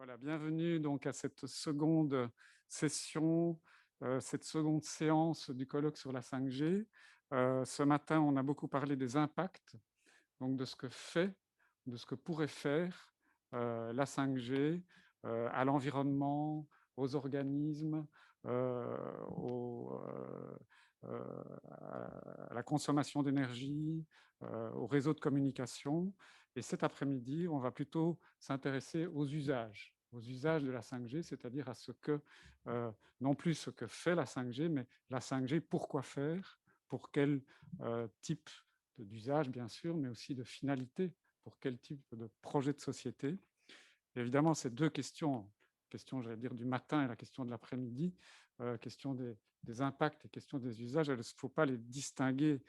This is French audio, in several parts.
Voilà, bienvenue donc à cette seconde session, cette seconde séance du colloque sur la 5G. Ce matin, on a beaucoup parlé des impacts, donc de ce que fait, de ce que pourrait faire la 5G à l'environnement, aux organismes, à la consommation d'énergie, aux réseaux de communication. Et cet après-midi, on va plutôt s'intéresser aux usages de la 5G, c'est-à-dire à ce que, non plus ce que fait la 5G, mais la 5G, pourquoi faire, pour quel type d'usage, bien sûr, mais aussi de finalité, pour quel type de projet de société. Et évidemment, ces deux questions, question, j'allais dire, du matin et la question de l'après-midi, question des impacts et question des usages, il ne faut pas les distinguer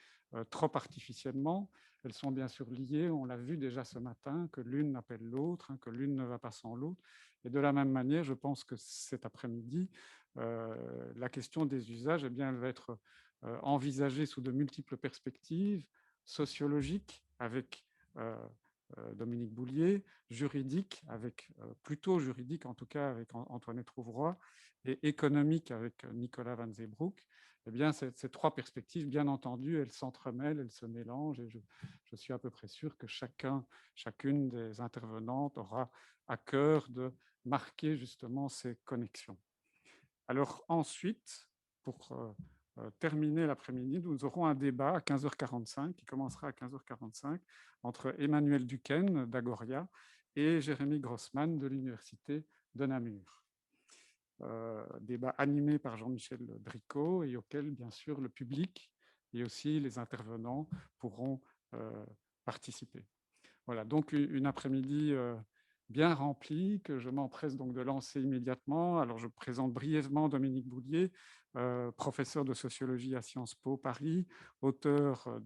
trop artificiellement. Elles sont bien sûr liées, on l'a vu déjà ce matin, que l'une n'appelle l'autre, hein, que l'une ne va pas sans l'autre. Et de la même manière, je pense que cet après-midi, la question des usages, eh bien, elle va être envisagée sous de multiples perspectives, sociologiques, avec Dominique Boulier, juridique, avec plutôt juridique en tout cas avec Antoinette Rouvroy, et économique avec Nicolas Van Zeebroek. Eh bien, ces trois perspectives, bien entendu, elles s'entremêlent, elles se mélangent, et je suis à peu près sûr que chacune des intervenantes aura à cœur de marquer justement ces connexions. Alors ensuite, pour terminer l'après-midi, nous aurons un débat à 15h45, qui commencera à 15h45, entre Emmanuel Duquesne d'Agoria et Jérémy Grossman de l'Université de Namur. Débat animé par Jean-Michel Bricot et auquel, bien sûr, le public et aussi les intervenants pourront participer. Voilà, donc une après-midi bien remplie que je m'empresse donc de lancer immédiatement. Alors, je présente brièvement Dominique Boulier, professeur de sociologie à Sciences Po Paris, auteur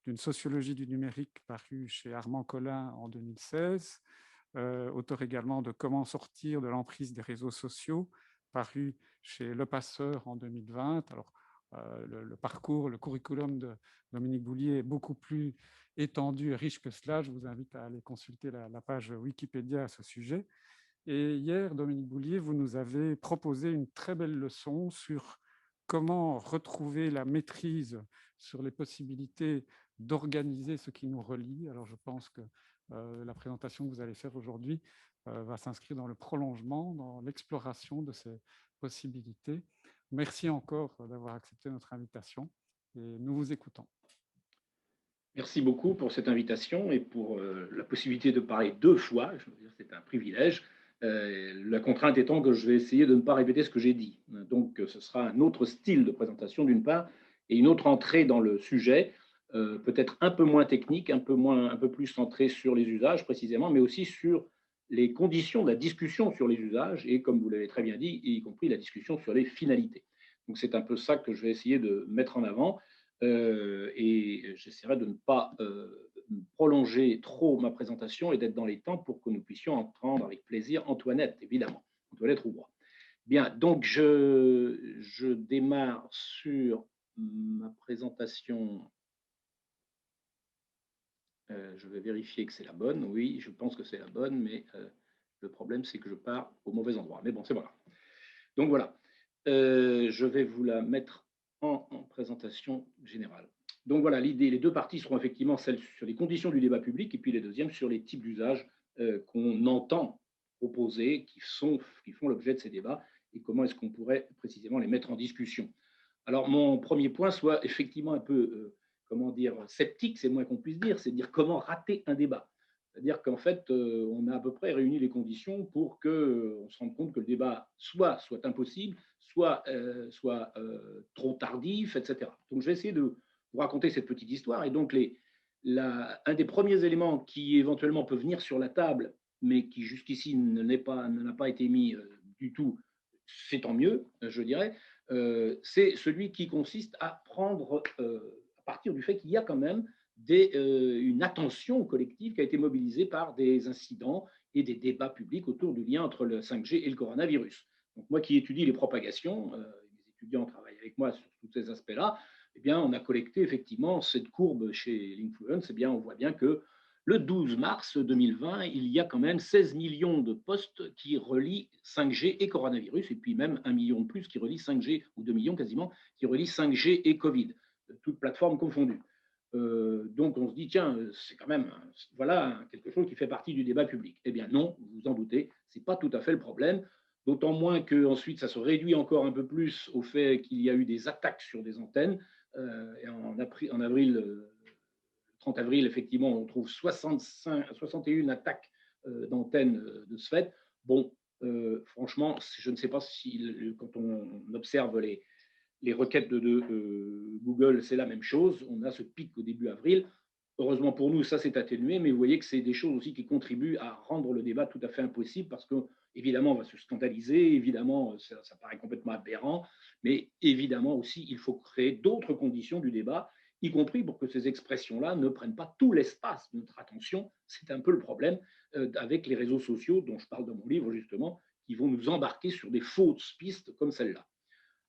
d'une sociologie du numérique parue chez Armand Collin en 2016, auteur également de Comment sortir de l'emprise des réseaux sociaux, paru chez Le Passeur en 2020. Alors, le parcours, le curriculum de Dominique Boulier est beaucoup plus étendu et riche que cela. Je vous invite à aller consulter la page Wikipédia à ce sujet. Et hier, Dominique Boulier, vous nous avez proposé une très belle leçon sur comment retrouver la maîtrise sur les possibilités d'organiser ce qui nous relie. Alors, je pense que la présentation que vous allez faire aujourd'hui va s'inscrire dans le prolongement, dans l'exploration de ces possibilités. Merci encore d'avoir accepté notre invitation et nous vous écoutons. Merci beaucoup pour cette invitation et pour la possibilité de parler deux fois. Je veux dire, c'est un privilège. La contrainte étant que je vais essayer de ne pas répéter ce que j'ai dit. Donc, ce sera un autre style de présentation d'une part et une autre entrée dans le sujet, peut-être un peu moins technique, un peu plus centré sur les usages précisément, mais aussi sur les conditions de la discussion sur les usages et, comme vous l'avez très bien dit, y compris la discussion sur les finalités. Donc, c'est un peu ça que je vais essayer de mettre en avant. Et j'essaierai de ne pas prolonger trop ma présentation et d'être dans les temps pour que nous puissions entendre avec plaisir Antoinette, évidemment, Antoinette Rouvroy. Bien, donc je démarre sur ma présentation. Je vais vérifier que c'est la bonne. Oui, je pense que c'est la bonne, mais le problème, c'est que je pars au mauvais endroit. Mais bon, c'est voilà. Donc voilà, je vais vous la mettre en présentation générale. Donc voilà, l'idée, les deux parties seront effectivement celles sur les conditions du débat public et puis les deuxièmes sur les types d'usages qu'on entend proposer, qui font l'objet de ces débats et comment est-ce qu'on pourrait précisément les mettre en discussion. Alors mon premier point soit effectivement un peu, comment dire, sceptique, c'est le moins qu'on puisse dire, c'est de dire comment rater un débat. C'est-à-dire qu'en fait, on a à peu près réuni les conditions pour qu'on se rende compte que le débat soit impossible, soit trop tardif, etc. Donc, je vais essayer de vous raconter cette petite histoire. Et donc, un des premiers éléments qui éventuellement peut venir sur la table, mais qui jusqu'ici n'a pas été mis du tout, c'est tant mieux, je dirais, c'est celui qui consiste à prendre, à partir du fait qu'il y a quand même une attention collective qui a été mobilisée par des incidents et des débats publics autour du lien entre le 5G et le coronavirus. Donc moi qui étudie les propagations, les étudiants travaillent avec moi sur tous ces aspects-là, eh bien on a collecté effectivement cette courbe chez l'Influence, eh bien on voit bien que le 12 mars 2020, il y a quand même 16 millions de postes qui relient 5G et coronavirus, et puis même 1 million de plus qui relient 5G, ou 2 millions quasiment, qui relient 5G et Covid, toutes plateformes confondues. Donc on se dit, tiens, c'est quand même, voilà, quelque chose qui fait partie du débat public. Eh bien non, vous vous en doutez, ce n'est pas tout à fait le problème, d'autant moins qu'ensuite ça se réduit encore un peu plus au fait qu'il y a eu des attaques sur des antennes. Et en avril, 30 avril, effectivement, on trouve 61 attaques d'antennes de ce fait. Bon, franchement, je ne sais pas si, quand on observe les requêtes de Google, c'est la même chose. On a ce pic au début avril. Heureusement pour nous, ça s'est atténué, mais vous voyez que c'est des choses aussi qui contribuent à rendre le débat tout à fait impossible parce que, évidemment, on va se scandaliser, évidemment, ça paraît complètement aberrant, mais évidemment aussi, il faut créer d'autres conditions du débat, y compris pour que ces expressions-là ne prennent pas tout l'espace de notre attention. C'est un peu le problème avec les réseaux sociaux, dont je parle dans mon livre, justement, qui vont nous embarquer sur des fausses pistes comme celle-là.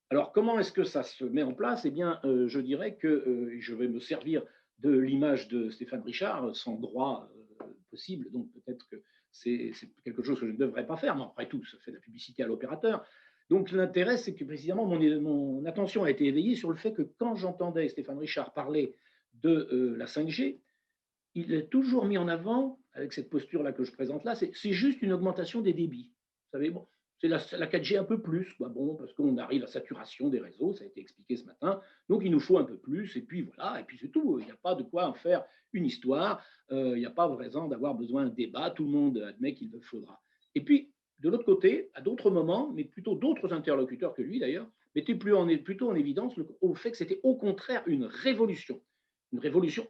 Alors, comment est-ce que ça se met en place? Eh bien, je dirais que je vais me servir de l'image de Stéphane Richard, sans droit possible, donc peut-être que c'est quelque chose que je ne devrais pas faire, mais après tout, ça fait de la publicité à l'opérateur. Donc, l'intérêt, c'est que précisément, mon attention a été éveillée sur le fait que quand j'entendais Stéphane Richard parler de la 5G, il est toujours mis en avant, avec cette posture-là que je présente là, c'est juste une augmentation des débits. Vous savez, bon, c'est la 4G un peu plus, quoi, bon, parce qu'on arrive à saturation des réseaux, ça a été expliqué ce matin, donc il nous faut un peu plus, et puis voilà, et puis c'est tout, il n'y a pas de quoi en faire une histoire, il n'y a pas raison d'avoir besoin d'un débat, tout le monde admet qu'il le faudra. Et puis, de l'autre côté, à d'autres moments, mais plutôt d'autres interlocuteurs que lui d'ailleurs, mettaient plutôt en évidence au fait que c'était au contraire une révolution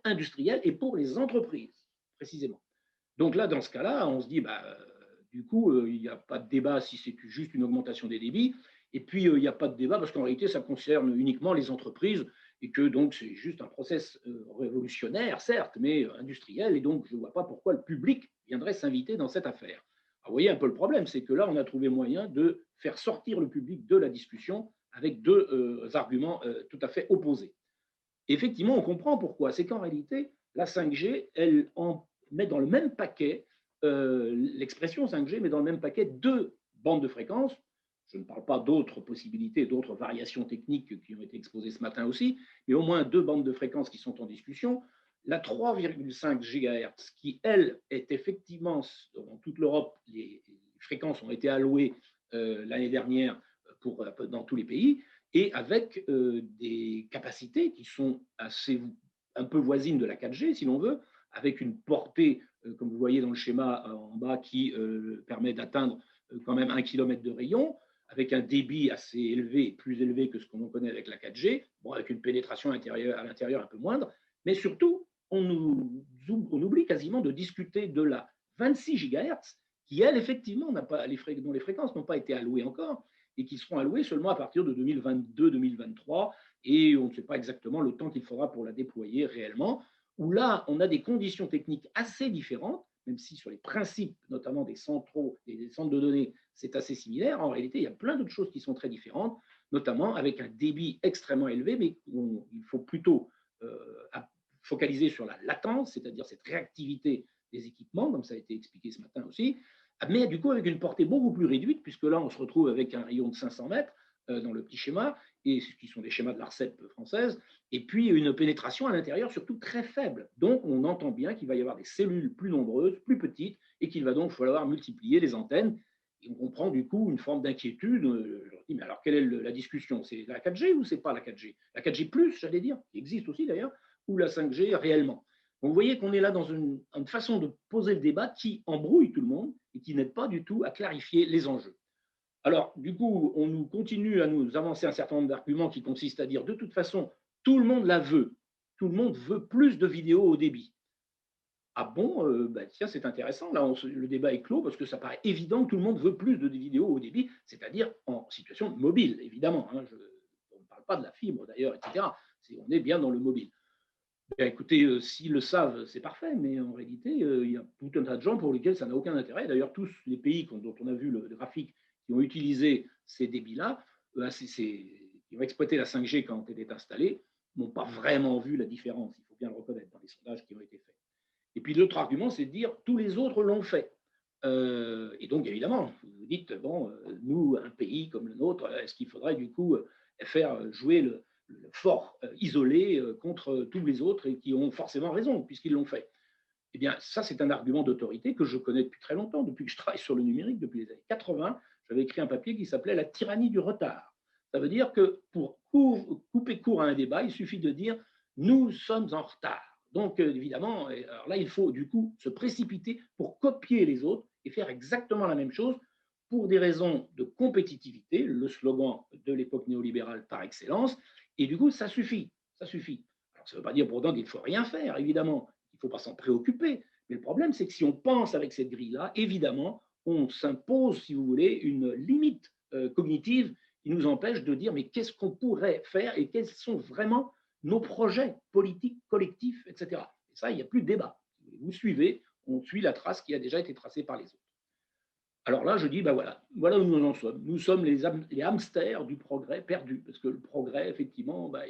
industrielle et pour les entreprises, précisément. Donc là, dans ce cas-là, on se dit, du coup, il n'y a pas de débat si c'est juste une augmentation des débits, et puis il n'y a pas de débat parce qu'en réalité, ça concerne uniquement les entreprises, et que donc c'est juste un process révolutionnaire, certes, mais industriel, et donc je ne vois pas pourquoi le public viendrait s'inviter dans cette affaire. Alors, vous voyez un peu le problème, c'est que là, on a trouvé moyen de faire sortir le public de la discussion avec deux arguments tout à fait opposés. Effectivement, on comprend pourquoi. C'est qu'en réalité, la 5G, elle en met dans le même paquet, l'expression 5G met dans le même paquet deux bandes de fréquences. Je ne parle pas d'autres possibilités, d'autres variations techniques qui ont été exposées ce matin aussi, mais au moins deux bandes de fréquences qui sont en discussion. La 3,5 GHz, qui, elle, est effectivement, dans toute l'Europe, les fréquences ont été allouées l'année dernière dans tous les pays, et avec des capacités qui sont un peu voisines de la 4G, si l'on veut, avec une portée, comme vous voyez dans le schéma en bas, qui permet d'atteindre quand même 1 km de rayon, avec un débit assez élevé, plus élevé que ce qu'on connaît avec la 4G, bon, avec une pénétration à l'intérieur un peu moindre, mais surtout, on oublie quasiment de discuter de la 26 GHz, qui, elle, effectivement, dont les fréquences n'ont pas été allouées encore, et qui seront alloués seulement à partir de 2022-2023, et on ne sait pas exactement le temps qu'il faudra pour la déployer réellement, où là, on a des conditions techniques assez différentes, même si sur les principes, notamment des centres de données, c'est assez similaire. En réalité, il y a plein d'autres choses qui sont très différentes, notamment avec un débit extrêmement élevé, mais il faut plutôt focaliser sur la latence, c'est-à-dire cette réactivité des équipements, comme ça a été expliqué ce matin aussi, mais du coup avec une portée beaucoup plus réduite, puisque là, on se retrouve avec un rayon de 500 mètres dans le petit schéma, et qui sont des schémas de l'ARCEP française, et puis une pénétration à l'intérieur surtout très faible. Donc, on entend bien qu'il va y avoir des cellules plus nombreuses, plus petites, et qu'il va donc falloir multiplier les antennes. Et on comprend du coup une forme d'inquiétude. Je leur dis, mais alors, quelle est la discussion? C'est la 4G ou c'est pas la 4G? La 4G+, j'allais dire, qui existe aussi d'ailleurs, ou la 5G réellement? Donc, vous voyez qu'on est là dans une façon de poser le débat qui embrouille tout le monde et qui n'aide pas du tout à clarifier les enjeux. Alors, du coup, on nous continue à nous avancer un certain nombre d'arguments qui consistent à dire, de toute façon, tout le monde la veut. Tout le monde veut plus de vidéos au débit. Ah bon, tiens, c'est intéressant. Là, le débat est clos parce que ça paraît évident que tout le monde veut plus de vidéos au débit, c'est-à-dire en situation mobile, évidemment. Hein, on ne parle pas de la fibre d'ailleurs, etc. On est bien dans le mobile. Bien, écoutez, s'ils le savent, c'est parfait, mais en réalité, il y a tout un tas de gens pour lesquels ça n'a aucun intérêt. D'ailleurs, tous les pays dont on a vu le graphique qui ont utilisé ces débits-là, qui ont exploité la 5G quand elle est installée, n'ont pas vraiment vu la différence. Il faut bien le reconnaître dans les sondages qui ont été faits. Et puis l'autre argument, c'est de dire tous les autres l'ont fait. Et donc, évidemment, vous vous dites, bon, nous, un pays comme le nôtre, est-ce qu'il faudrait du coup faire jouer le fort isolé contre tous les autres et qui ont forcément raison puisqu'ils l'ont fait? Eh bien, ça, c'est un argument d'autorité que je connais depuis très longtemps, depuis que je travaille sur le numérique, depuis les années 80. J'avais écrit un papier qui s'appelait La tyrannie du retard. Ça veut dire que pour couper court à un débat, il suffit de dire nous sommes en retard. Donc, évidemment, alors là, il faut du coup se précipiter pour copier les autres et faire exactement la même chose pour des raisons de compétitivité, le slogan de l'époque néolibérale par excellence. Et du coup, ça suffit. Ça suffit. Alors, ça ne veut pas dire pourtant qu'il ne faut rien faire, évidemment. Il ne faut pas s'en préoccuper. Mais le problème, c'est que si on pense avec cette grille-là, évidemment, on s'impose, si vous voulez, une limite cognitive qui nous empêche de dire mais qu'est-ce qu'on pourrait faire et quels sont vraiment nos projets politiques, collectifs, etc. Et ça, il n'y a plus de débat. Vous suivez, on suit la trace qui a déjà été tracée par les autres. Alors là, je dis, ben voilà, voilà où nous en sommes. Nous sommes les hamsters du progrès perdu, parce que le progrès, effectivement, ben,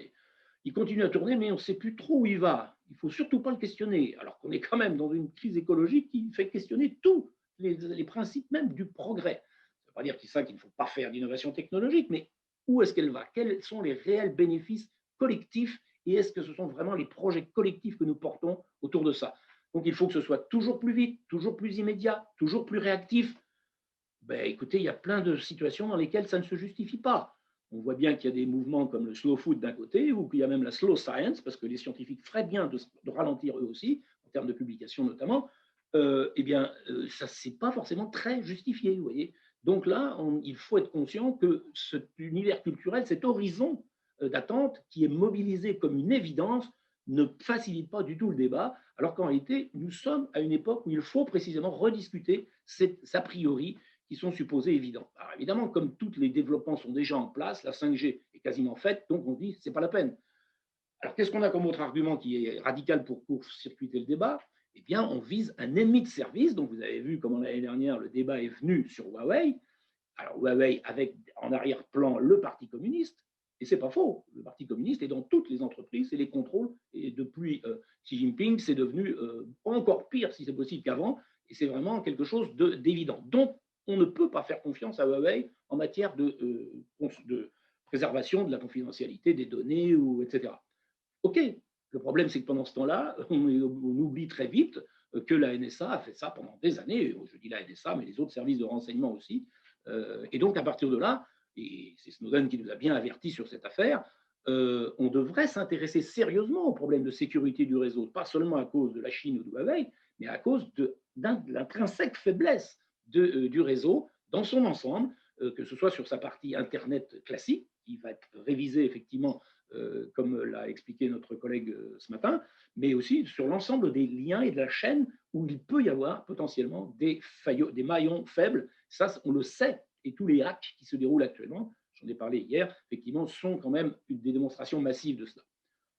il continue à tourner, mais on ne sait plus trop où il va. Il ne faut surtout pas le questionner, alors qu'on est quand même dans une crise écologique qui fait questionner tous les principes même du progrès. Ça ne veut pas dire qu'il ne faut pas faire d'innovation technologique, mais où est-ce qu'elle va? Quels sont les réels bénéfices collectifs et est-ce que ce sont vraiment les projets collectifs que nous portons autour de ça? Donc il faut que ce soit toujours plus vite, toujours plus immédiat, toujours plus réactif. Ben, écoutez, il y a plein de situations dans lesquelles ça ne se justifie pas. On voit bien qu'il y a des mouvements comme le slow food d'un côté, ou qu'il y a même la slow science, parce que les scientifiques feraient bien de ralentir eux aussi, en termes de publication notamment. Eh bien, ça, c'est pas forcément très justifié, vous voyez. Donc là, il faut être conscient que cet univers culturel, cet horizon d'attente qui est mobilisé comme une évidence, ne facilite pas du tout le débat, alors qu'en réalité, nous sommes à une époque où il faut précisément rediscuter ces a priori qui sont supposés évidents. Alors évidemment, comme tous les développements sont déjà en place, la 5G est quasiment faite, donc on se dit c'est pas la peine. Alors qu'est-ce qu'on a comme autre argument qui est radical pour court-circuiter le débat? Eh bien, on vise un ennemi de service. Donc vous avez vu comment l'année dernière le débat est venu sur Huawei. Alors Huawei avec en arrière-plan le Parti communiste. Et c'est pas faux. Le Parti communiste est dans toutes les entreprises et les contrôles. Et depuis Xi Jinping, c'est devenu encore pire, si c'est possible, qu'avant. Et c'est vraiment quelque chose d'évident. Donc, on ne peut pas faire confiance à Huawei en matière de préservation de la confidentialité des données, ou, etc. OK, le problème, c'est que pendant ce temps-là, on oublie très vite que la NSA a fait ça pendant des années. Je dis la NSA, mais les autres services de renseignement aussi. Et donc, à partir de là, et c'est Snowden qui nous a bien avertis sur cette affaire, on devrait s'intéresser sérieusement aux problèmes de sécurité du réseau, pas seulement à cause de la Chine ou de Huawei, mais à cause de l'intrinsèque faiblesse du réseau dans son ensemble, que ce soit sur sa partie Internet classique, qui va être révisée effectivement, comme l'a expliqué notre collègue ce matin, mais aussi sur l'ensemble des liens et de la chaîne où il peut y avoir potentiellement des maillons faibles. Ça, on le sait, et tous les hacks qui se déroulent actuellement, j'en ai parlé hier, effectivement, sont quand même des démonstrations massives de cela.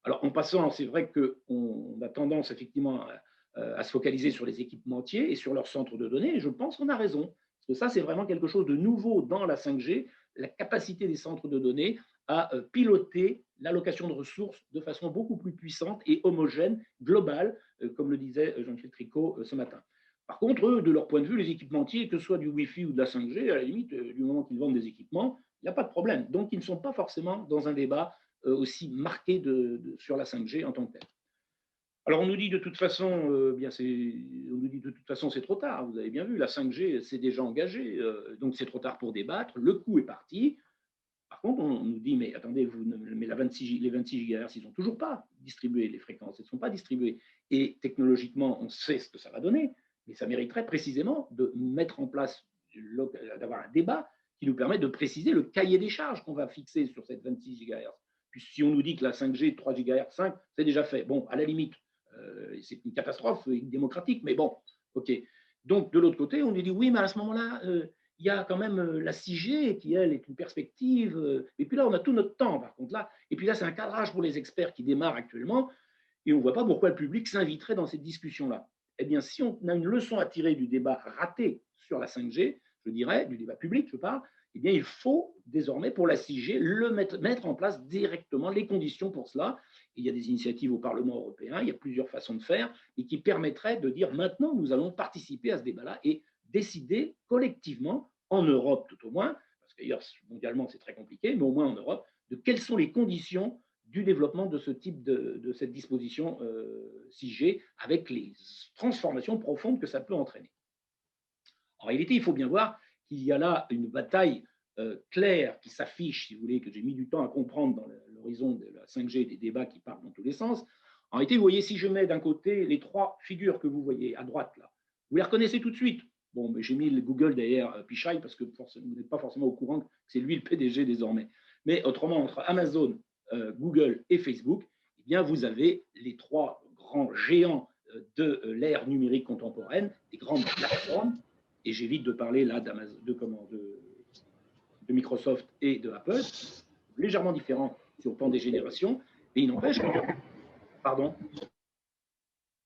Alors, en passant, c'est vrai qu'on a tendance effectivement à se focaliser sur les équipementiers et sur leurs centres de données, et je pense qu'on a raison. Parce que ça, c'est vraiment quelque chose de nouveau dans la 5G, la capacité des centres de données à piloter l'allocation de ressources de façon beaucoup plus puissante et homogène, globale, comme le disait Jean-Michel Tricot ce matin. Par contre, eux, de leur point de vue, les équipementiers, que ce soit du Wi-Fi ou de la 5G, à la limite, du moment qu'ils vendent des équipements, il n'y a pas de problème. Donc, ils ne sont pas forcément dans un débat aussi marqué sur la 5G en tant que telle. Alors on nous dit de toute façon, on nous dit de toute façon c'est trop tard. Vous avez bien vu, la 5G c'est déjà engagé, donc c'est trop tard pour débattre. Le coup est parti. Par contre, on nous dit mais attendez, mais les 26 GHz, ils n'ont toujours pas distribué les fréquences, elles ne sont pas distribuées. Et technologiquement, on sait ce que ça va donner, mais ça mériterait précisément de mettre en place, d'avoir un débat qui nous permet de préciser le cahier des charges qu'on va fixer sur cette 26 GHz. Puis si on nous dit que la 5G 3 GHz 5, c'est déjà fait. Bon, à la limite, c'est une catastrophe démocratique, mais bon, ok. Donc de l'autre côté, on nous dit oui, mais à ce moment-là, il y a quand même la 6G qui, elle, est une perspective. Et puis là, on a tout notre temps, par contre, là. Et puis là, c'est un cadrage pour les experts qui démarrent actuellement. Et on ne voit pas pourquoi le public s'inviterait dans cette discussion-là. Eh bien, si on a une leçon à tirer du débat raté sur la 5G, je dirais, du débat public, je parle, eh bien, il faut désormais, pour la 6G, mettre en place directement les conditions pour cela. il y a des initiatives au Parlement européen, il y a plusieurs façons de faire, et qui permettraient de dire maintenant, nous allons participer à ce débat-là et décider collectivement, en Europe tout au moins, parce qu'ailleurs, mondialement, c'est très compliqué, mais au moins en Europe, de quelles sont les conditions du développement de ce type de cette disposition 6G, avec les transformations profondes que ça peut entraîner. En réalité, il faut bien voir qu'il y a là une bataille claire qui s'affiche, si vous voulez, que j'ai mis du temps à comprendre dans l'horizon de la 5G, des débats qui partent dans tous les sens. En réalité, vous voyez, si je mets d'un côté les trois figures que vous voyez à droite, là, vous les reconnaissez tout de suite. Bon, mais j'ai mis le Google derrière Pichai parce que vous n'êtes pas forcément au courant que c'est lui le PDG désormais. Mais autrement, entre Amazon, Google et Facebook, eh bien, vous avez les trois grands géants de l'ère numérique contemporaine, des grandes plateformes. Et j'évite de parler là de Microsoft et de Apple, légèrement différents sur le plan des générations, mais il n'empêche que… Pardon.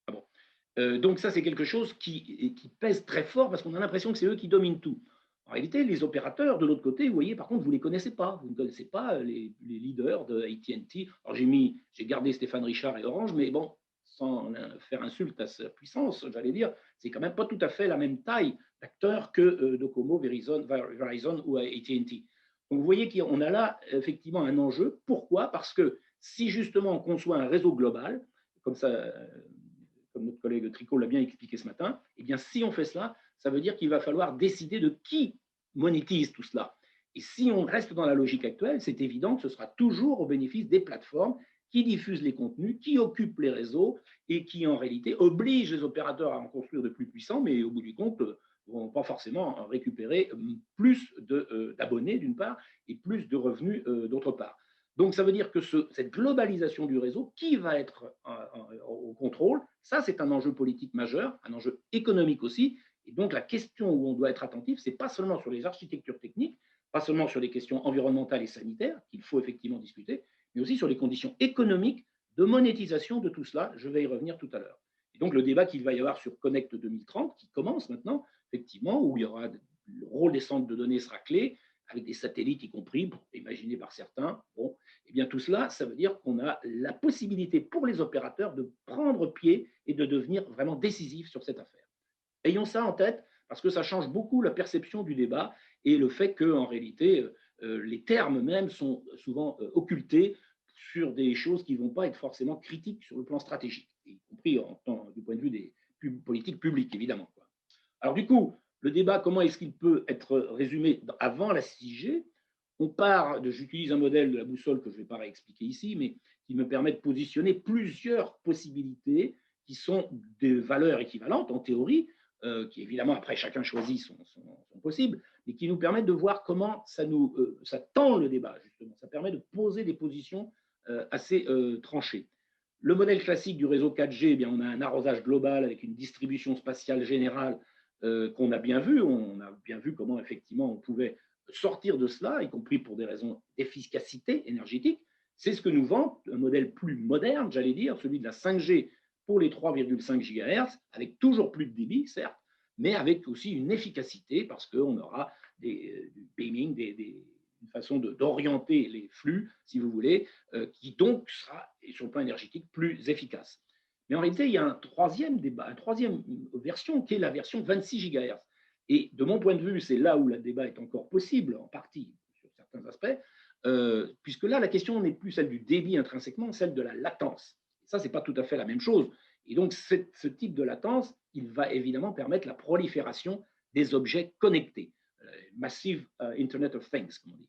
Ah bon. Donc ça, c'est quelque chose qui pèse très fort parce qu'on a l'impression que c'est eux qui dominent tout. En réalité, les opérateurs, de l'autre côté, vous voyez, par contre, vous ne les connaissez pas. Vous ne connaissez pas les leaders de AT&T. Alors, j'ai gardé Stéphane Richard et Orange, mais bon, sans faire insulte à sa puissance, j'allais dire, c'est quand même pas tout à fait la même taille d'acteurs que Docomo, Verizon ou AT&T. Donc, vous voyez qu'on a là effectivement un enjeu. Pourquoi? Parce que si justement on conçoit un réseau global, comme ça, comme notre collègue Tricot l'a bien expliqué ce matin, eh bien, si on fait cela, ça veut dire qu'il va falloir décider de qui monétise tout cela. Et si on reste dans la logique actuelle, c'est évident que ce sera toujours au bénéfice des plateformes qui diffusent les contenus, qui occupent les réseaux et qui, en réalité, obligent les opérateurs à en construire de plus puissants, mais au bout du compte, ne vont pas forcément récupérer plus d'abonnés, d'une part, et plus de revenus, d'autre part. Donc, ça veut dire que cette globalisation du réseau, qui va être au contrôle, ça, c'est un enjeu politique majeur, un enjeu économique aussi. Et donc, la question où on doit être attentif, ce n'est pas seulement sur les architectures techniques, pas seulement sur les questions environnementales et sanitaires, qu'il faut effectivement discuter, mais aussi sur les conditions économiques de monétisation de tout cela. Je vais y revenir tout à l'heure. Et donc, le débat qu'il va y avoir sur Connect 2030, qui commence maintenant, effectivement, où il y aura le rôle des centres de données sera clé, avec des satellites y compris, imaginés par certains. Bon, eh bien tout cela, ça veut dire qu'on a la possibilité pour les opérateurs de prendre pied et de devenir vraiment décisifs sur cette affaire. Ayons ça en tête parce que ça change beaucoup la perception du débat et le fait qu'en réalité, les termes même sont souvent occultés sur des choses qui ne vont pas être forcément critiques sur le plan stratégique, y compris du point de vue des politiques publiques, évidemment. Alors du coup, le débat, comment est-ce qu'il peut être résumé avant la 6G? On part j'utilise un modèle de la boussole que je ne vais pas réexpliquer ici, mais qui me permet de positionner plusieurs possibilités qui sont des valeurs équivalentes en théorie, qui évidemment après chacun choisit son possible, mais qui nous permettent de voir comment ça tend le débat, justement. Ça permet de poser des positions assez tranchées. Le modèle classique du réseau 4G, eh bien, on a un arrosage global avec une distribution spatiale générale qu'on a bien vu. On a bien vu comment effectivement on pouvait sortir de cela, y compris pour des raisons d'efficacité énergétique. C'est ce que nous vend un modèle plus moderne, j'allais dire, celui de la 5G pour les 3,5 GHz, avec toujours plus de débit, certes, mais avec aussi une efficacité, parce qu'on aura du beaming, une façon d'orienter les flux, si vous voulez, qui donc sera, sur le plan énergétique, plus efficace. Mais en réalité, il y a un troisième débat, une troisième version, qui est la version 26 GHz. Et de mon point de vue, c'est là où le débat est encore possible, en partie, sur certains aspects, puisque là, la question n'est plus celle du débit intrinsèquement, celle de la latence. Et ça, ce n'est pas tout à fait la même chose. Et donc, ce type de latence, il va évidemment permettre la prolifération des objets connectés, Massive Internet of Things, comme on dit.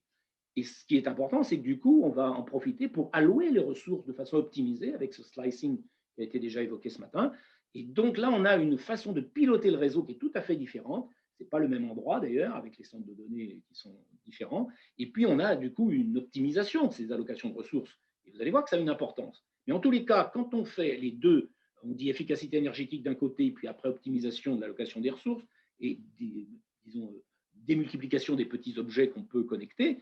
Et ce qui est important, c'est que du coup, on va en profiter pour allouer les ressources de façon optimisée avec ce slicing qui a été déjà évoqué ce matin. Et donc là, on a une façon de piloter le réseau qui est tout à fait différente. Ce n'est pas le même endroit d'ailleurs, avec les centres de données qui sont différents. Et puis, on a du coup une optimisation de ces allocations de ressources. Et vous allez voir que ça a une importance. Mais en tous les cas, quand on fait les deux, on dit efficacité énergétique d'un côté, puis après optimisation de l'allocation des ressources, et disons, démultiplication des petits objets qu'on peut connecter,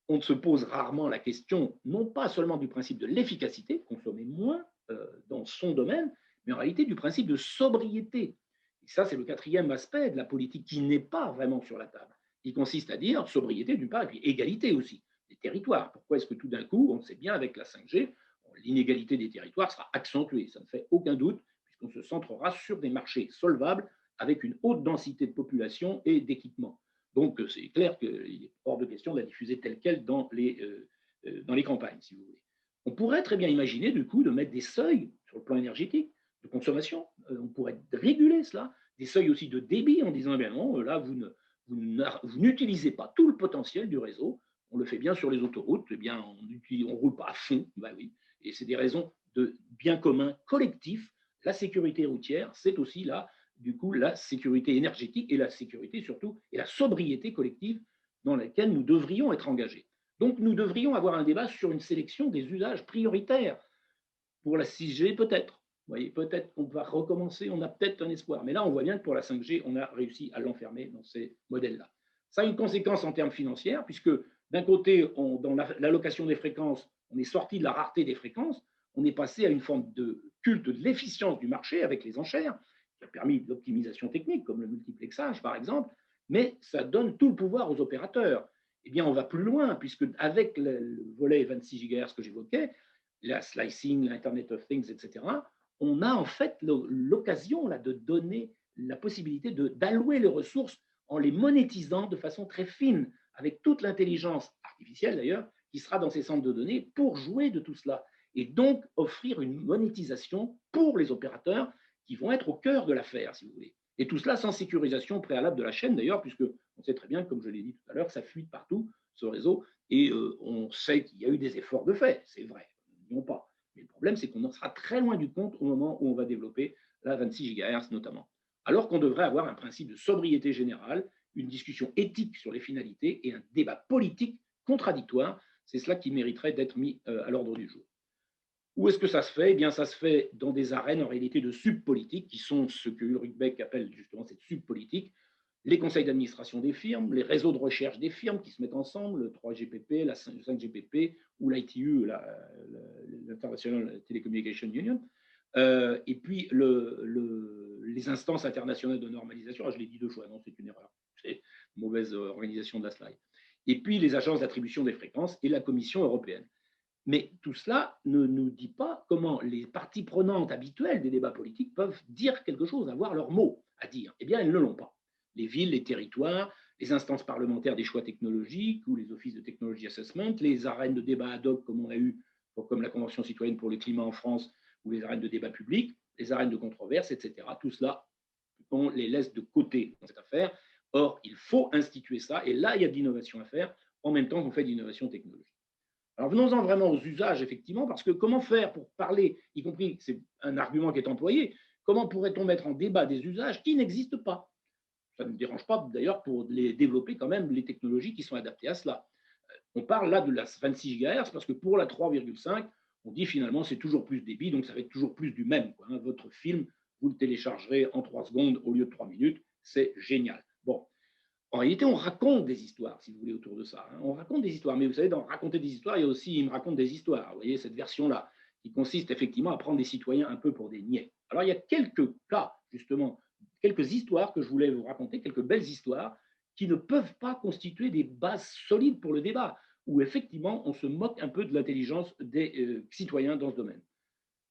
on se pose rarement la question, non pas seulement du principe de l'efficacité, consommer moins dans son domaine, mais en réalité du principe de sobriété. Et ça, c'est le quatrième aspect de la politique qui n'est pas vraiment sur la table, qui consiste à dire sobriété d'une part, et puis égalité aussi des territoires. Pourquoi est-ce que tout d'un coup, on sait bien avec la 5G, l'inégalité des territoires sera accentuée, ça ne fait aucun doute, puisqu'on se centrera sur des marchés solvables avec une haute densité de population et d'équipement. Donc, c'est clair qu'il est hors de question de la diffuser telle qu'elle dans les campagnes, si vous voulez. On pourrait très bien imaginer, du coup, de mettre des seuils sur le plan énergétique, de consommation. On pourrait réguler cela, des seuils aussi de débit en disant, eh bien non, là, vous n'utilisez pas tout le potentiel du réseau. On le fait bien sur les autoroutes, eh bien, on ne roule pas à fond. Ben oui. Et c'est des raisons de bien commun collectif. La sécurité routière, c'est aussi là, du coup, la sécurité énergétique et la sécurité surtout, et la sobriété collective dans laquelle nous devrions être engagés. Donc, nous devrions avoir un débat sur une sélection des usages prioritaires. Pour la 6G, peut-être. Vous voyez, peut-être qu'on va recommencer, on a peut-être un espoir. Mais là, on voit bien que pour la 5G, on a réussi à l'enfermer dans ces modèles-là. Ça a une conséquence en termes financiers, puisque d'un côté, dans l'allocation des fréquences, on est sorti de la rareté des fréquences, on est passé à une forme de culte de l'efficience du marché avec les enchères, qui a permis de l'optimisation technique, comme le multiplexage, par exemple, mais ça donne tout le pouvoir aux opérateurs. Eh bien, on va plus loin, puisque avec le volet 26 GHz que j'évoquais, la slicing, l'Internet of Things, etc., on a en fait l'occasion de donner la possibilité d'allouer les ressources en les monétisant de façon très fine, avec toute l'intelligence artificielle d'ailleurs, qui sera dans ces centres de données pour jouer de tout cela. Et donc offrir une monétisation pour les opérateurs qui vont être au cœur de l'affaire, si vous voulez. Et tout cela sans sécurisation préalable de la chaîne d'ailleurs, puisque on sait très bien, comme je l'ai dit tout à l'heure, que ça fuite partout, ce réseau, et on sait qu'il y a eu des efforts de fait, c'est vrai, n'oublions pas. Mais le problème, c'est qu'on en sera très loin du compte au moment où on va développer la 26 GHz notamment. Alors qu'on devrait avoir un principe de sobriété générale, une discussion éthique sur les finalités et un débat politique contradictoire. C'est cela qui mériterait d'être mis à l'ordre du jour. Où est-ce que ça se fait? Eh bien, ça se fait dans des arènes en réalité de subpolitique, qui sont ce que Ulrich Beck appelle justement cette subpolitique, les conseils d'administration des firmes, les réseaux de recherche des firmes qui se mettent ensemble, le 3GPP, la 5GPP ou l'ITU, l'International Telecommunication Union, et puis les instances internationales de normalisation. Ah, je l'ai dit deux fois, non, c'est une erreur, c'est une mauvaise organisation de la slide. Et puis les agences d'attribution des fréquences et la Commission européenne. Mais tout cela ne nous dit pas comment les parties prenantes habituelles des débats politiques peuvent dire quelque chose, avoir leur mot à dire. Eh bien, elles ne l'ont pas. Les villes, les territoires, les instances parlementaires des choix technologiques ou les offices de technology assessment, les arènes de débat ad hoc comme on a eu, comme la Convention citoyenne pour le climat en France ou les arènes de débat public, les arènes de controverse, etc. Tout cela, on les laisse de côté dans cette affaire. Or, il faut instituer ça, et là, il y a de l'innovation à faire, en même temps qu'on fait de l'innovation technologique. Alors venons-en vraiment aux usages, effectivement, parce que comment faire pour parler, y compris, c'est un argument qui est employé, comment pourrait-on mettre en débat des usages qui n'existent pas? Ça ne me dérange pas d'ailleurs pour les développer quand même les technologies qui sont adaptées à cela. On parle là de la 26 GHz parce que pour la 3,5, on dit finalement c'est toujours plus de débit, donc ça va être toujours plus du même. Votre film, vous le téléchargerez en 3 secondes au lieu de 3 minutes, c'est génial. Bon, en réalité, on raconte des histoires, si vous voulez, autour de ça. On raconte des histoires, mais vous savez, dans raconter des histoires, il y a aussi, il me raconte des histoires. Vous voyez, cette version-là, qui consiste effectivement à prendre des citoyens un peu pour des niais. Alors, il y a quelques cas, justement, quelques histoires que je voulais vous raconter, quelques belles histoires, qui ne peuvent pas constituer des bases solides pour le débat, où effectivement, on se moque un peu de l'intelligence des citoyens dans ce domaine.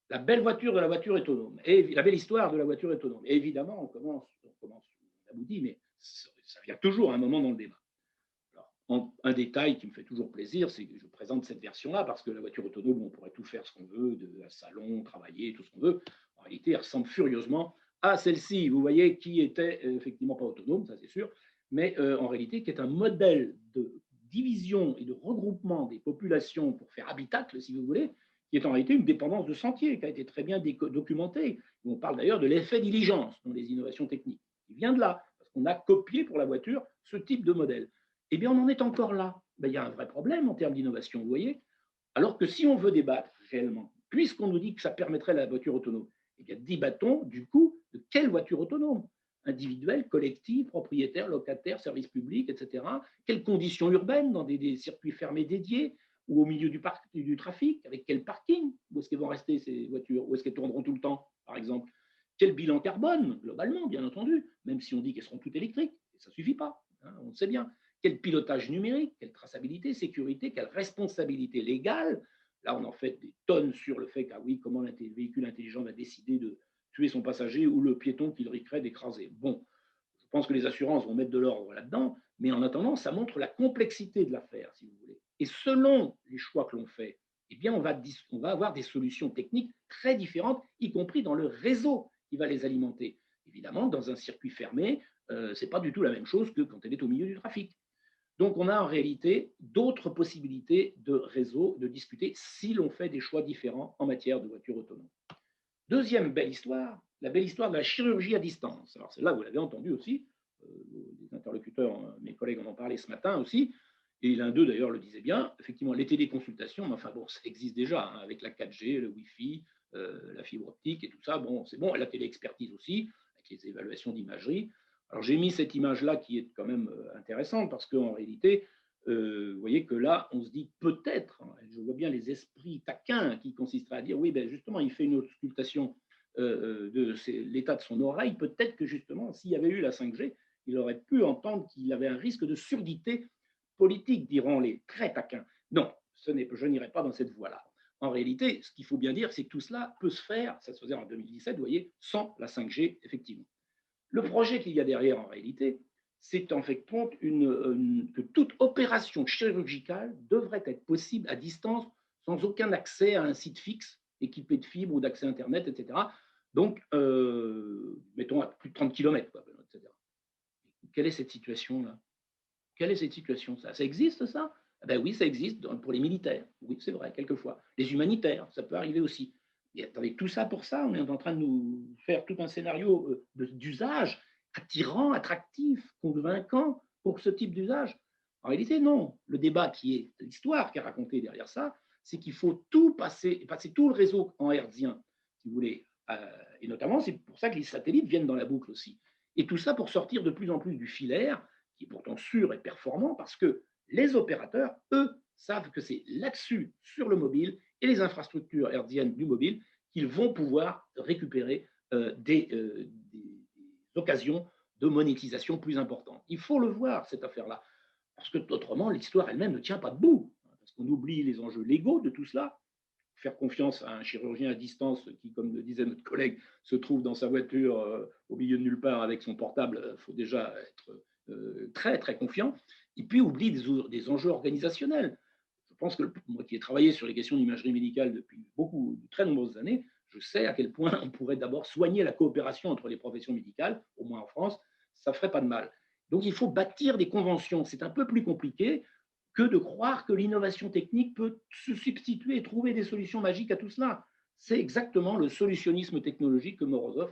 La belle voiture de la voiture autonome, et la belle histoire de la voiture autonome. Et évidemment, on aboutit, mais ça vient toujours à un moment dans le débat. Alors, un détail qui me fait toujours plaisir, c'est que je présente cette version-là parce que la voiture autonome, on pourrait tout faire ce qu'on veut, de salon, travailler, tout ce qu'on veut. En réalité, elle ressemble furieusement à celle-ci, vous voyez, qui était effectivement pas autonome, ça c'est sûr, mais en réalité, qui est un modèle de division et de regroupement des populations pour faire habitacle, si vous voulez, qui est en réalité une dépendance de sentier, qui a été très bien documentée. On parle d'ailleurs de l'effet diligence dans les innovations techniques. Il vient de là, parce qu'on a copié pour la voiture ce type de modèle. Eh bien, on en est encore là. Ben, il y a un vrai problème en termes d'innovation, vous voyez. Alors que si on veut débattre réellement, puisqu'on nous dit que ça permettrait la voiture autonome, eh bien, débattons du coup de quelle voiture autonome? Individuelle, collective, propriétaire, locataire, service public, etc. Quelles conditions urbaines dans des circuits fermés dédiés ou au milieu du trafic? Avec quel parking? Où est-ce qu'elles vont rester ces voitures? Où est-ce qu'elles tourneront tout le temps, par exemple? Quel bilan carbone, globalement, bien entendu, même si on dit qu'elles seront toutes électriques, et ça ne suffit pas, hein, on le sait bien. Quel pilotage numérique, quelle traçabilité, sécurité, quelle responsabilité légale, Là, on en fait des tonnes sur le fait que, ah oui, comment le véhicule intelligent va décider de tuer son passager ou le piéton qu'il risquerait d'écraser. Bon, je pense que les assurances vont mettre de l'ordre là-dedans, mais en attendant, ça montre la complexité de l'affaire, si vous voulez. Et selon les choix que l'on fait, eh bien, on va avoir des solutions techniques très différentes, y compris dans le réseau qui va les alimenter. Évidemment, dans un circuit fermé, ce n'est pas du tout la même chose que quand elle est au milieu du trafic. Donc, on a en réalité d'autres possibilités de réseau, de discuter si l'on fait des choix différents en matière de voitures autonomes. Deuxième belle histoire, la belle histoire de la chirurgie à distance. Alors, celle-là, vous l'avez entendu aussi, les interlocuteurs, mes collègues en ont parlé ce matin aussi, et l'un d'eux d'ailleurs le disait bien, effectivement, les téléconsultations, mais enfin bon, ça existe déjà, hein, avec la 4G, le Wi-Fi, la fibre optique et tout ça, bon, c'est bon, et la téléexpertise aussi, avec les évaluations d'imagerie. Alors, j'ai mis cette image-là qui est quand même intéressante, parce qu'en réalité, vous voyez que là, on se dit peut-être, hein, je vois bien les esprits taquins qui consisteraient à dire, oui, ben justement, il fait une auscultation de l'état de son oreille, peut-être que justement, s'il y avait eu la 5G, il aurait pu entendre qu'il avait un risque de surdité politique, diront les très taquins. Non, je n'irai pas dans cette voie-là. En réalité, ce qu'il faut bien dire, c'est que tout cela peut se faire, ça se faisait en 2017, vous voyez, sans la 5G, effectivement. Le projet qu'il y a derrière, en réalité, c'est en fait compte que toute opération chirurgicale devrait être possible à distance sans aucun accès à un site fixe équipé de fibres ou d'accès Internet, etc. Donc, mettons à plus de 30 km, quoi, etc. Quelle est cette situation-là? Quelle est cette situation? Ça existe, ça? Ah ben oui, ça existe pour les militaires. Oui, c'est vrai, quelquefois. Les humanitaires, ça peut arriver aussi. Et avec tout ça pour ça, on est en train de nous faire tout un scénario d'usage attirant, attractif, convaincant pour ce type d'usage. En réalité, non. Le débat qui est l'histoire qui est racontée derrière ça, c'est qu'il faut tout passer tout le réseau en hertzien, si vous voulez. Et notamment, c'est pour ça que les satellites viennent dans la boucle aussi. Et tout ça pour sortir de plus en plus du filaire, qui est pourtant sûr et performant, parce que les opérateurs, eux, savent que c'est là-dessus, sur le mobile et les infrastructures hertziennes du mobile, qu'ils vont pouvoir récupérer des occasions de monétisation plus importantes. Il faut le voir, cette affaire-là, parce que autrement, l'histoire elle-même ne tient pas debout, parce qu'on oublie les enjeux légaux de tout cela. Faire confiance à un chirurgien à distance qui, comme le disait notre collègue, se trouve dans sa voiture au milieu de nulle part avec son portable, il faut déjà être très, très confiant. Et puis, oublie des enjeux organisationnels. Je pense que moi qui ai travaillé sur les questions d'imagerie médicale depuis de très nombreuses années, je sais à quel point on pourrait d'abord soigner la coopération entre les professions médicales, au moins en France, ça ne ferait pas de mal. Donc, il faut bâtir des conventions. C'est un peu plus compliqué que de croire que l'innovation technique peut se substituer et trouver des solutions magiques à tout cela. C'est exactement le solutionnisme technologique que Morozov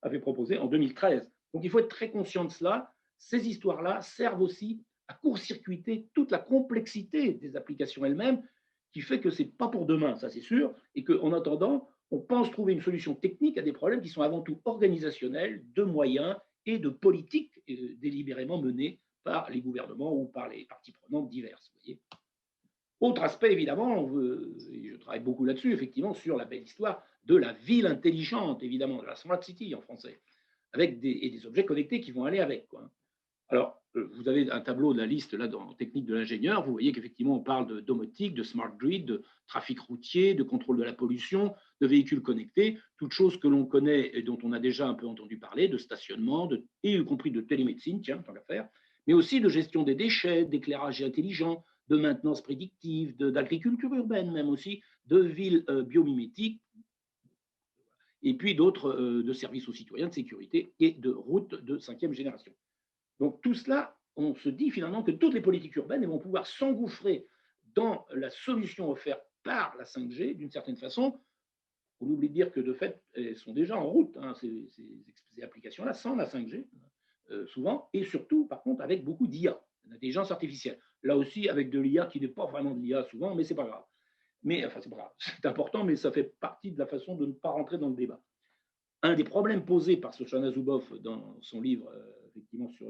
avait proposé en 2013. Donc il faut être très conscient de cela. Ces histoires-là servent aussi à court-circuiter toute la complexité des applications elles-mêmes, qui fait que ce n'est pas pour demain, ça c'est sûr, et qu'en attendant, on pense trouver une solution technique à des problèmes qui sont avant tout organisationnels, de moyens et de politiques délibérément menées par les gouvernements ou par les parties prenantes diverses. Vous voyez. Autre aspect, évidemment, et je travaille beaucoup là-dessus, effectivement, sur la belle histoire de la ville intelligente, évidemment, de la Smart City en français, avec des objets connectés qui vont aller avec, quoi. Alors, vous avez un tableau de la liste là dans technique de l'ingénieur. Vous voyez qu'effectivement, on parle de domotique, de smart grid, de trafic routier, de contrôle de la pollution, de véhicules connectés, toutes choses que l'on connaît et dont on a déjà un peu entendu parler, de stationnement, et y compris de télémédecine, tiens, tant qu'à faire, mais aussi de gestion des déchets, d'éclairage intelligent, de maintenance prédictive, d'agriculture urbaine même aussi, de villes biomimétiques, et puis d'autres de services aux citoyens, de sécurité et de routes de 5e génération. Donc tout cela, on se dit finalement que toutes les politiques urbaines vont pouvoir s'engouffrer dans la solution offerte par la 5G d'une certaine façon. On oublie de dire que de fait, elles sont déjà en route, hein, ces applications-là, sans la 5G, souvent, et surtout, par contre, avec beaucoup d'IA, d'intelligence artificielle. Là aussi, avec de l'IA qui n'est pas vraiment de l'IA souvent, mais c'est pas grave. Mais enfin, c'est pas grave, c'est important, mais ça fait partie de la façon de ne pas rentrer dans le débat. Un des problèmes posés par Shoshana Zuboff dans son livre, effectivement, sur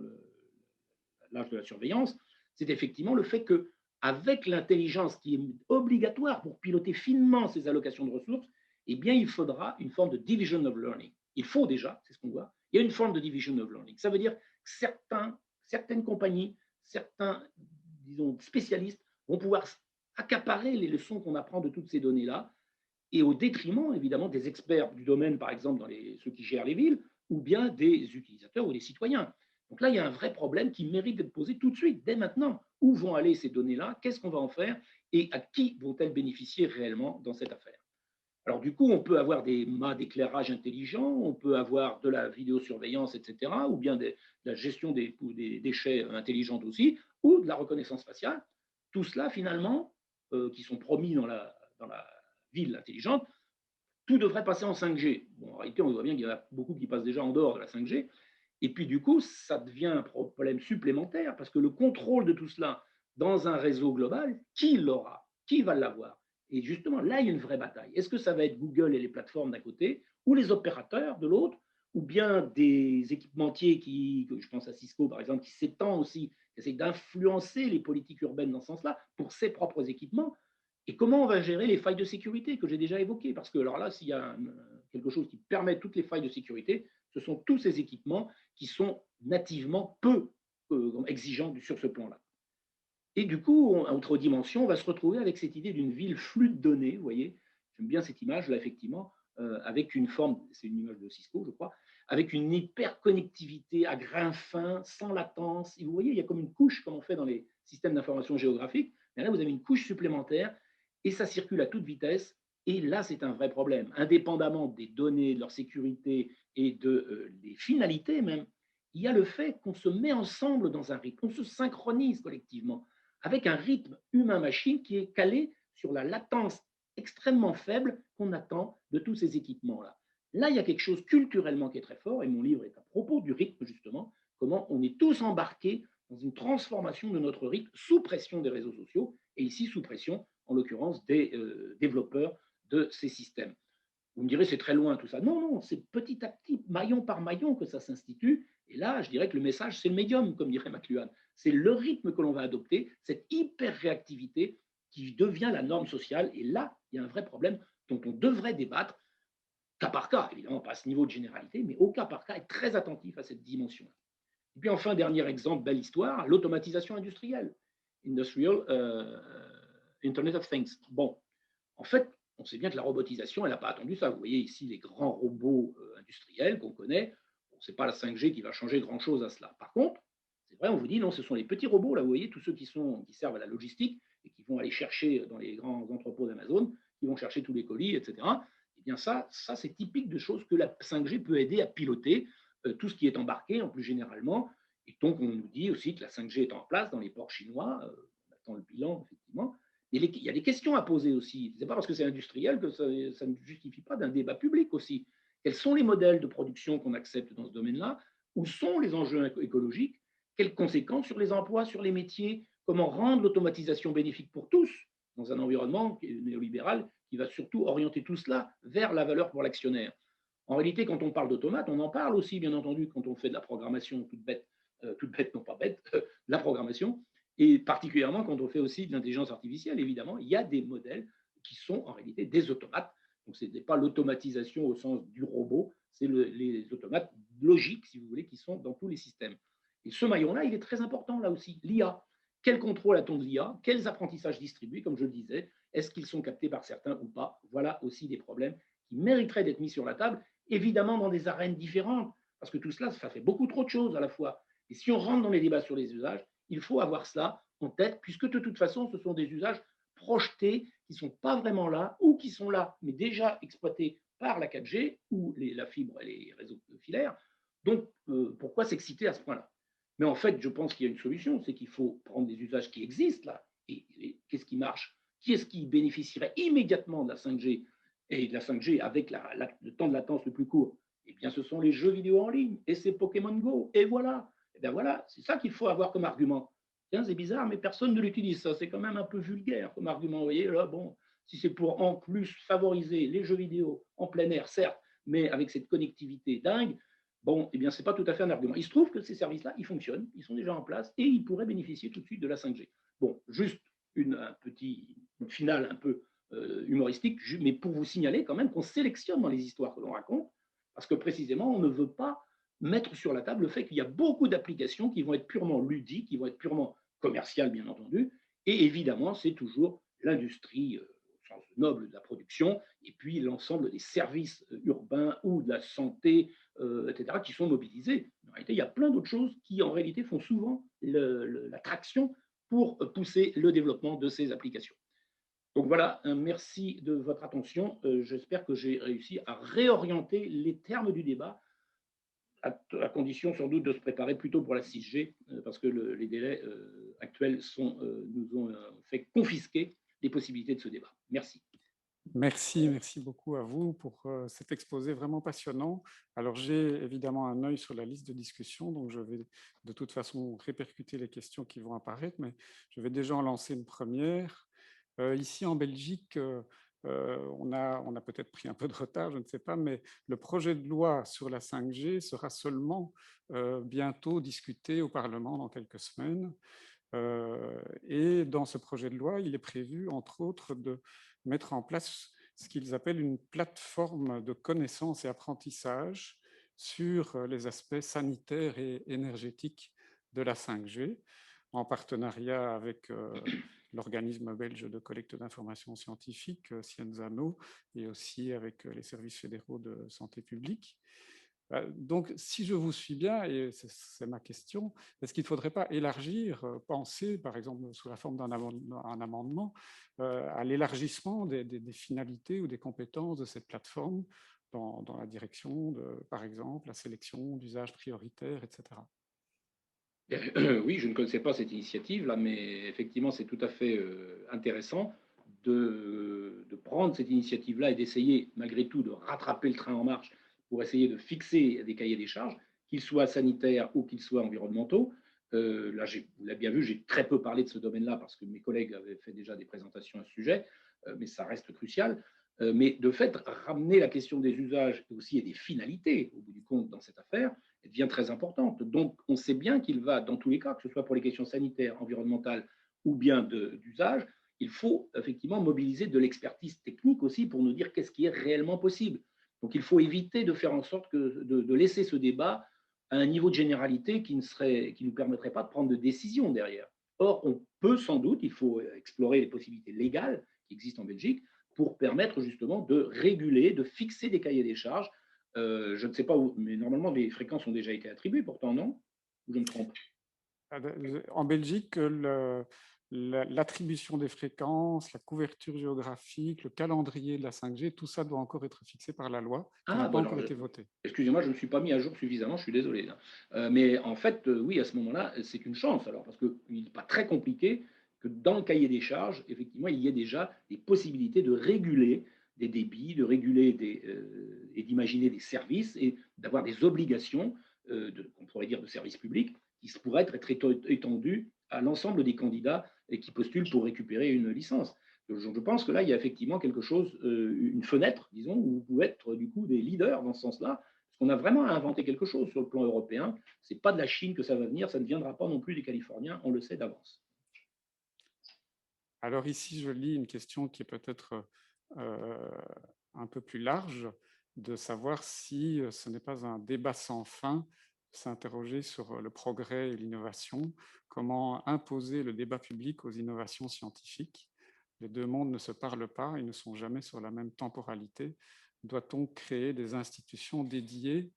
l'âge de la surveillance, c'est effectivement le fait que, avec l'intelligence qui est obligatoire pour piloter finement ces allocations de ressources, eh bien, il faudra une forme de division of learning. Il faut déjà, c'est ce qu'on voit, il y a une forme de division of learning. Ça veut dire que certaines compagnies, certains, disons, spécialistes vont pouvoir accaparer les leçons qu'on apprend de toutes ces données-là, et au détriment, évidemment, des experts du domaine, par exemple, ceux qui gèrent les villes, ou bien des utilisateurs ou des citoyens. Donc là, il y a un vrai problème qui mérite d'être posé tout de suite, dès maintenant. Où vont aller ces données-là? Qu'est-ce qu'on va en faire? Et à qui vont-elles bénéficier réellement dans cette affaire? Alors du coup, on peut avoir des mâts d'éclairage intelligents, on peut avoir de la vidéosurveillance, etc., ou bien de la gestion des déchets intelligente aussi, ou de la reconnaissance faciale. Tout cela, finalement, qui sont promis dans la ville intelligente, tout devrait passer en 5G. Bon, en réalité, on voit bien qu'il y en a beaucoup qui passent déjà en dehors de la 5G. Et puis, du coup, ça devient un problème supplémentaire parce que le contrôle de tout cela dans un réseau global, qui l'aura? Qui va l'avoir? Et justement, là, il y a une vraie bataille. Est-ce que ça va être Google et les plateformes d'un côté, ou les opérateurs de l'autre, ou bien des équipementiers je pense à Cisco par exemple, qui s'étend aussi, qui essaie d'influencer les politiques urbaines dans ce sens-là pour ses propres équipements. Et comment on va gérer les failles de sécurité que j'ai déjà évoquées? Parce que alors là, s'il y a quelque chose qui permet toutes les failles de sécurité, ce sont tous ces équipements qui sont nativement peu exigeants sur ce plan-là. Et du coup, à autre dimension, on va se retrouver avec cette idée d'une ville flux de données, vous voyez, j'aime bien cette image-là, effectivement, avec une forme, c'est une image de Cisco, je crois, avec une hyperconnectivité à grains fins, sans latence. Et vous voyez, il y a comme une couche, comme on fait dans les systèmes d'information géographique, mais là, vous avez une couche supplémentaire, et ça circule à toute vitesse, et là, c'est un vrai problème. Indépendamment des données, de leur sécurité et des finalités même, il y a le fait qu'on se met ensemble dans un rythme, on se synchronise collectivement avec un rythme humain-machine qui est calé sur la latence extrêmement faible qu'on attend de tous ces équipements-là. Là, il y a quelque chose culturellement qui est très fort, et mon livre est à propos du rythme, justement, comment on est tous embarqués dans une transformation de notre rythme sous pression des réseaux sociaux, et ici sous pression, en l'occurrence, des développeurs de ces systèmes. Vous me direz, c'est très loin tout ça. Non, non, c'est petit à petit, maillon par maillon que ça s'institue. Et là, je dirais que le message, c'est le médium, comme dirait McLuhan. C'est le rythme que l'on va adopter, cette hyper-réactivité qui devient la norme sociale. Et là, il y a un vrai problème dont on devrait débattre, cas par cas, évidemment, pas à ce niveau de généralité, mais au cas par cas, être très attentif à cette dimension-là. Et puis enfin, dernier exemple, belle histoire, l'automatisation industrielle. Industrial Internet of Things. Bon, en fait, on sait bien que la robotisation, elle n'a pas attendu ça. Vous voyez ici les grands robots industriels qu'on connaît. Bon, ce n'est pas la 5G qui va changer grand-chose à cela. Par contre, c'est vrai, on vous dit, non, ce sont les petits robots, là, vous voyez, tous ceux qui servent à la logistique et qui vont aller chercher dans les grands entrepôts d'Amazon, qui vont chercher tous les colis, etc. Eh bien, ça c'est typique de choses que la 5G peut aider à piloter, tout ce qui est embarqué, en plus généralement. Et donc, on nous dit aussi que la 5G est en place dans les ports chinois. On attend le bilan, effectivement. Il y a des questions à poser aussi. Ce n'est pas parce que c'est industriel que ça ne justifie pas d'un débat public aussi. Quels sont les modèles de production qu'on accepte dans ce domaine-là? Où sont les enjeux écologiques? Quelles conséquences sur les emplois, sur les métiers? Comment rendre l'automatisation bénéfique pour tous dans un environnement néolibéral qui va surtout orienter tout cela vers la valeur pour l'actionnaire? En réalité, quand on parle d'automate, on en parle aussi, bien entendu, quand on fait de la programmation toute bête, non pas bête, de la programmation, et particulièrement quand on fait aussi de l'intelligence artificielle, évidemment, il y a des modèles qui sont en réalité des automates. Donc, ce n'est pas l'automatisation au sens du robot, c'est les automates logiques, si vous voulez, qui sont dans tous les systèmes. Et ce maillon-là, il est très important là aussi, l'IA. Quel contrôle a-t-on de l'IA? Quels apprentissages distribués, comme je le disais? Est-ce qu'ils sont captés par certains ou pas? Voilà aussi des problèmes qui mériteraient d'être mis sur la table, évidemment dans des arènes différentes, parce que tout cela, ça fait beaucoup trop de choses à la fois. Et si on rentre dans les débats sur les usages, il faut avoir cela en tête, puisque de toute façon, ce sont des usages projetés qui ne sont pas vraiment là, ou qui sont là, mais déjà exploités par la 4G, ou la fibre et les réseaux filaires. Donc, pourquoi s'exciter à ce point-là? Mais en fait, je pense qu'il y a une solution, c'est qu'il faut prendre des usages qui existent là, et qu'est-ce qui marche? Qui est-ce qui bénéficierait immédiatement de la 5G et de la 5G avec le temps de latence le plus court? Eh bien, ce sont les jeux vidéo en ligne, et c'est Pokémon Go, et voilà. Et bien voilà, c'est ça qu'il faut avoir comme argument. Tiens, c'est bizarre, mais personne ne l'utilise, ça. C'est quand même un peu vulgaire comme argument. Vous voyez, là, bon, si c'est pour en plus favoriser les jeux vidéo en plein air, certes, mais avec cette connectivité dingue, bon, eh bien, ce n'est pas tout à fait un argument. Il se trouve que ces services-là, ils fonctionnent, ils sont déjà en place et ils pourraient bénéficier tout de suite de la 5G. Bon, juste une finale un peu humoristique, mais pour vous signaler quand même qu'on sélectionne dans les histoires que l'on raconte, parce que précisément, on ne veut pas mettre sur la table le fait qu'il y a beaucoup d'applications qui vont être purement ludiques, qui vont être purement commerciales, bien entendu, et évidemment, c'est toujours l'industrie au sens noble de la production, et puis l'ensemble des services urbains ou de la santé, etc., qui sont mobilisés. En réalité, il y a plein d'autres choses qui, en réalité, font souvent la traction pour pousser le développement de ces applications. Donc voilà, merci de votre attention. J'espère que j'ai réussi à réorienter les termes du débat, à condition sans doute de se préparer plutôt pour la 6G, parce que les délais actuels nous ont fait confisquer les possibilités de ce débat. Merci. Merci beaucoup à vous pour cet exposé vraiment passionnant. Alors j'ai évidemment un œil sur la liste de discussion, donc je vais de toute façon répercuter les questions qui vont apparaître, mais je vais déjà en lancer une première. Ici en Belgique, on a peut-être pris un peu de retard, je ne sais pas, mais le projet de loi sur la 5G sera seulement bientôt discuté au Parlement dans quelques semaines. Et dans ce projet de loi, il est prévu, entre autres, de mettre en place ce qu'ils appellent une plateforme de connaissances et apprentissage sur les aspects sanitaires et énergétiques de la 5G, en partenariat avec l'organisme belge de collecte d'informations scientifiques, Scienzano, et aussi avec les services fédéraux de santé publique. Donc, si je vous suis bien, et c'est ma question, est-ce qu'il ne faudrait pas élargir, penser, par exemple, sous la forme d'un amendement, à l'élargissement des finalités ou des compétences de cette plateforme dans la direction de, par exemple, la sélection d'usages prioritaires, etc. Oui, je ne connaissais pas cette initiative-là, mais effectivement, c'est tout à fait intéressant de prendre cette initiative-là et d'essayer, malgré tout, de rattraper le train en marche pour essayer de fixer des cahiers des charges, qu'ils soient sanitaires ou qu'ils soient environnementaux. Là, vous l'avez bien vu, j'ai très peu parlé de ce domaine-là parce que mes collègues avaient fait déjà des présentations à ce sujet, mais ça reste crucial. Mais de fait, ramener la question des usages aussi et des finalités, au bout du compte, dans cette affaire, elle devient très importante. Donc, on sait bien qu'il va, dans tous les cas, que ce soit pour les questions sanitaires, environnementales ou bien d'usage, il faut effectivement mobiliser de l'expertise technique aussi pour nous dire qu'est-ce qui est réellement possible. Donc, il faut éviter de faire en sorte de laisser ce débat à un niveau de généralité qui ne nous permettrait pas de prendre de décision derrière. Or, on peut sans doute, il faut explorer les possibilités légales qui existent en Belgique pour permettre justement de réguler, de fixer des cahiers des charges. Je ne sais pas où, mais normalement, les fréquences ont déjà été attribuées, pourtant, non? Ou je me trompe? En Belgique, l'attribution des fréquences, la couverture géographique, le calendrier de la 5G, tout ça doit encore être fixé par la loi, qui n'a Ah, pas bon, alors, encore été votée. excusez-moi, je ne me suis pas mis à jour suffisamment, je suis désolé. Mais en fait, oui, à ce moment-là, c'est une chance, alors, parce qu'il n'est pas très compliqué que dans le cahier des charges, effectivement, il y ait déjà des possibilités de réguler des débits, de réguler et d'imaginer des services et d'avoir des obligations, on pourrait dire de services publics, qui pourraient être étendues à l'ensemble des candidats et qui postulent pour récupérer une licence. Je pense que là, il y a effectivement quelque chose, une fenêtre, disons, où vous pouvez être du coup des leaders dans ce sens-là, parce qu'on a vraiment inventé quelque chose sur le plan européen. Ce n'est pas de la Chine que ça va venir, ça ne viendra pas non plus des Californiens, on le sait d'avance. Alors ici, je lis une question qui est peut-être un peu plus large, de savoir si ce n'est pas un débat sans fin, s'interroger sur le progrès et l'innovation, comment imposer le débat public aux innovations scientifiques. Les deux mondes ne se parlent pas, ils ne sont jamais sur la même temporalité. Doit-on créer des institutions dédiées,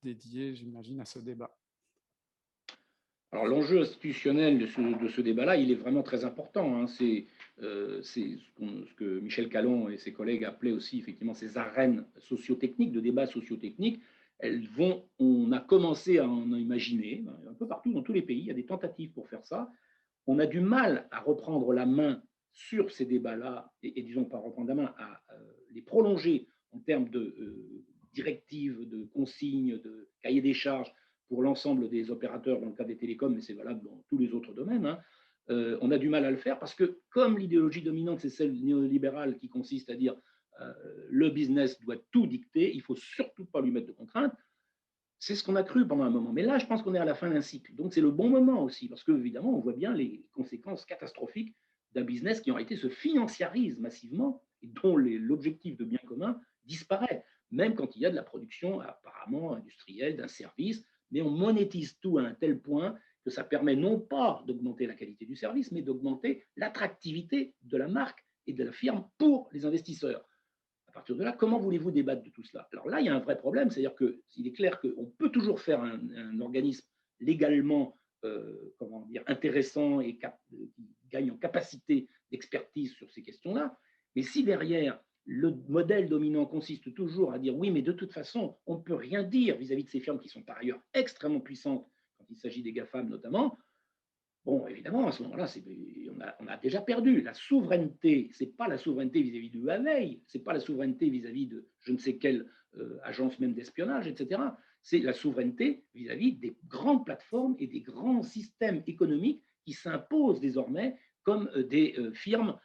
j'imagine, à ce débat? Alors l'enjeu institutionnel de ce débat-là, il est vraiment très important, hein. C'est ce que Michel Callon et ses collègues appelaient aussi effectivement ces arènes sociotechniques, de débats sociotechniques. On a commencé à en imaginer un peu partout dans tous les pays, il y a des tentatives pour faire ça. On a du mal à reprendre la main sur ces débats-là et disons pas reprendre la main, à les prolonger en termes de directives, de consignes, de cahiers des charges pour l'ensemble des opérateurs dans le cas des télécoms, mais c'est valable dans tous les autres domaines. Hein. On a du mal à le faire parce que comme l'idéologie dominante, c'est celle néolibérale qui consiste à dire le business doit tout dicter, il ne faut surtout pas lui mettre de contraintes. C'est ce qu'on a cru pendant un moment. Mais là, je pense qu'on est à la fin d'un cycle. Donc, c'est le bon moment aussi, parce qu'évidemment, on voit bien les conséquences catastrophiques d'un business qui, en réalité, se financiarise massivement et dont l'objectif de bien commun disparaît, même quand il y a de la production apparemment industrielle, d'un service, mais on monétise tout à un tel point que ça permet non pas d'augmenter la qualité du service, mais d'augmenter l'attractivité de la marque et de la firme pour les investisseurs. À partir de là, comment voulez-vous débattre de tout cela? Alors là, il y a un vrai problème, c'est-à-dire qu'il est clair qu'on peut toujours faire un organisme légalement comment dire, intéressant et qui gagne en capacité d'expertise sur ces questions-là, mais si derrière, le modèle dominant consiste toujours à dire oui, mais de toute façon, on ne peut rien dire vis-à-vis de ces firmes qui sont par ailleurs extrêmement puissantes, quand il s'agit des GAFAM notamment, bon, évidemment, à ce moment-là, on a déjà perdu. La souveraineté, ce n'est pas la souveraineté vis-à-vis de Huawei, ce n'est pas la souveraineté vis-à-vis de je ne sais quelle agence même d'espionnage, etc. C'est la souveraineté vis-à-vis des grandes plateformes et des grands systèmes économiques qui s'imposent désormais comme des firmes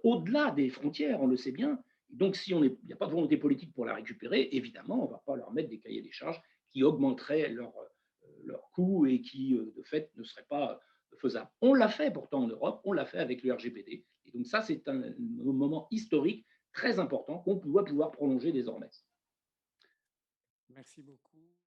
au-delà des frontières, on le sait bien. Donc, si il n'y a pas de volonté politique pour la récupérer, évidemment, on ne va pas leur mettre des cahiers des charges qui augmenteraient leur coût et qui, de fait, ne seraient pas faisable. On l'a fait pourtant en Europe, on l'a fait avec le RGPD. Et donc ça, c'est un moment historique très important qu'on doit pouvoir prolonger désormais. Merci beaucoup.